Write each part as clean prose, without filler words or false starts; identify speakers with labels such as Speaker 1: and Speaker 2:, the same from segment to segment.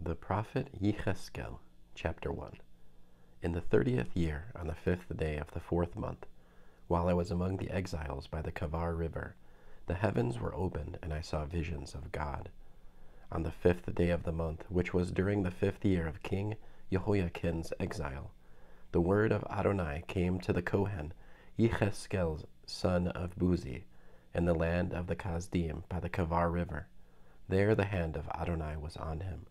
Speaker 1: The prophet Yechezk'el, chapter 1. In the 30th year, on the 5th day of the 4th month, while I was among the exiles by the Kavar river, the heavens were opened, and I saw visions of God. On the 5th day of the month, which was during the 5th year of King Jehoiakim's exile, the word of Adonai came to the cohen Yechezk'el, son of Buzi, in the land of the Kasdim by the Kavar river. There the hand of Adonai was on him.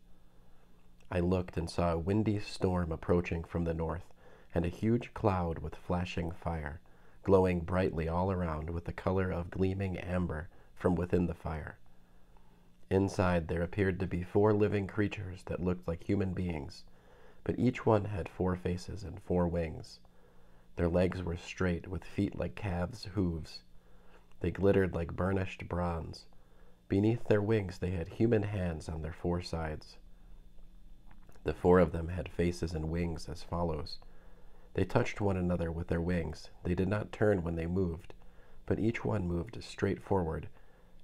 Speaker 1: I looked and saw a windy storm approaching from the north, and a huge cloud with flashing fire, glowing brightly all around with the color of gleaming amber from within the fire. Inside there appeared to be 4 living creatures that looked like human beings, but each one had 4 faces and 4 wings. Their legs were straight, with feet like calves' hooves. They glittered like burnished bronze. Beneath their wings they had human hands on their 4 sides. The 4 of them had faces and wings as follows. They touched one another with their wings. They did not turn when they moved, but each one moved straight forward.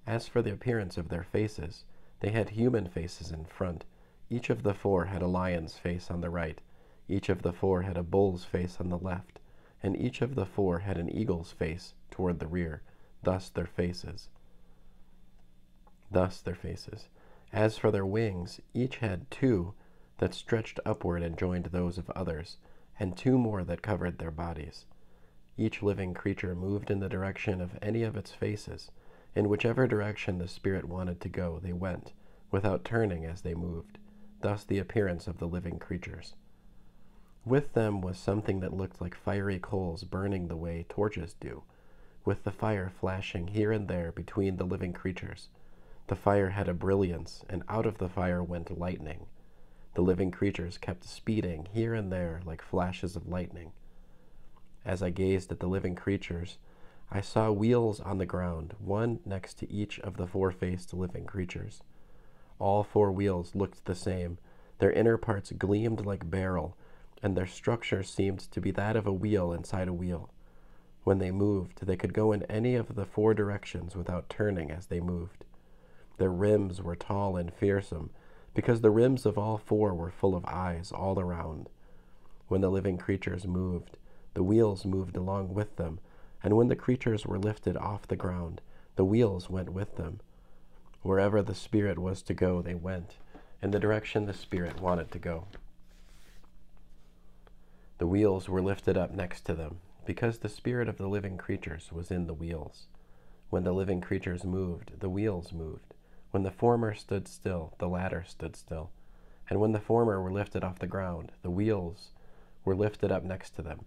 Speaker 1: As for the appearance of their faces, they had human faces in front. Each of the 4 had a lion's face on the right. Each of the 4 had a bull's face on the left, and each of the 4 had an eagle's face toward the rear. Thus their faces. As for their wings, each had 2 that stretched upward and joined those of others, and 2 more that covered their bodies. Each living creature moved in the direction of any of its faces. In whichever direction the Spirit wanted to go, they went, without turning as they moved. Thus the appearance of the living creatures. With them was something that looked like fiery coals burning the way torches do, with the fire flashing here and there between the living creatures. The fire had a brilliance, and out of the fire went lightning. The living creatures kept speeding here and there like flashes of lightning. As I gazed at the living creatures, I saw wheels on the ground, one next to each of the 4-faced living creatures. All 4 wheels looked the same. Their inner parts gleamed like beryl, and their structure seemed to be that of a wheel inside a wheel. When they moved, they could go in any of the 4 directions without turning as they moved. Their rims were tall and fearsome, because the rims of all 4 were full of eyes all around. When the living creatures moved, the wheels moved along with them, and when the creatures were lifted off the ground, the wheels went with them. Wherever the Spirit was to go, they went, in the direction the Spirit wanted to go. The wheels were lifted up next to them, because the spirit of the living creatures was in the wheels. When the living creatures moved, the wheels moved. When the former stood still, the latter stood still. And when the former were lifted off the ground, the wheels were lifted up next to them,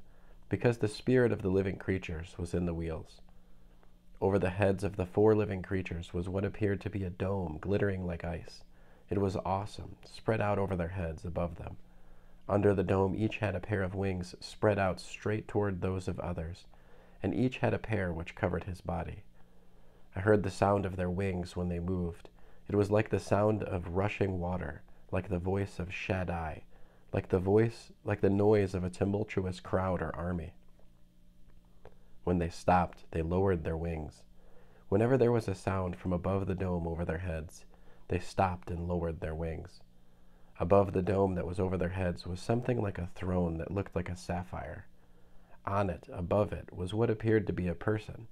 Speaker 1: because the spirit of the living creatures was in the wheels. Over the heads of the 4 living creatures was what appeared to be a dome glittering like ice. It was awesome, spread out over their heads above them. Under the dome each had a pair of wings spread out straight toward those of others, and each had a pair which covered his body. I heard the sound of their wings when they moved. It was like the sound of rushing water, like the voice of Shaddai, like the noise of a tumultuous crowd or army. When they stopped, they lowered their wings. Whenever there was a sound from above the dome over their heads, they stopped and lowered their wings. Above the dome that was over their heads was something like a throne that looked like a sapphire. On it, above it, was what appeared to be a person.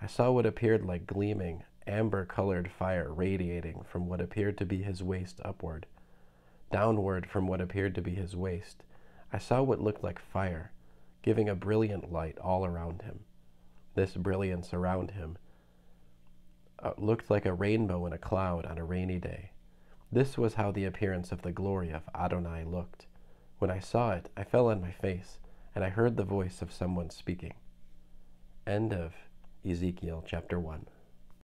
Speaker 1: I saw what appeared like gleaming, amber-colored fire radiating from what appeared to be his waist upward. Downward from what appeared to be his waist, I saw what looked like fire, giving a brilliant light all around him. This brilliance around him looked like a rainbow in a cloud on a rainy day. This was how the appearance of the glory of Adonai looked. When I saw it, I fell on my face, and I heard the voice of someone speaking. End of Ezekiel chapter 1.